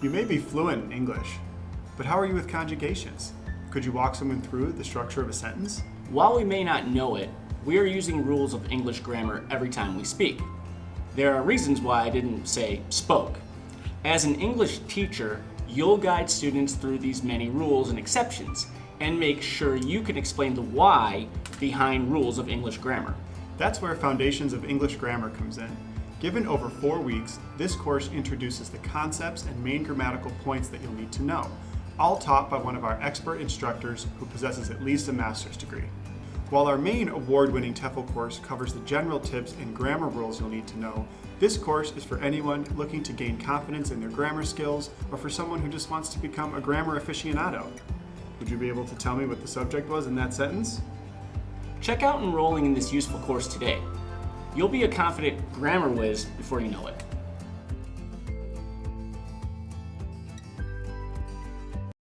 You may be fluent in English, but how are you with conjugations? Could you walk someone through the structure of a sentence? While we may not know it, we are using rules of English grammar every time we speak. There are reasons why I didn't say spoke. As an English teacher, you'll guide students through these many rules and exceptions and make sure you can explain the why behind rules of English grammar. That's where Foundations of English Grammar comes in. Given over 4 weeks, this course introduces the concepts and main grammatical points that you'll need to know, all taught by one of our expert instructors who possesses at least a master's degree. While our main award-winning TEFL course covers the general tips and grammar rules you'll need to know, this course is for anyone looking to gain confidence in their grammar skills or for someone who just wants to become a grammar aficionado. Would you be able to tell me what the subject was in that sentence? Check out enrolling in this useful course today. You'll be a confident grammar whiz before you know it.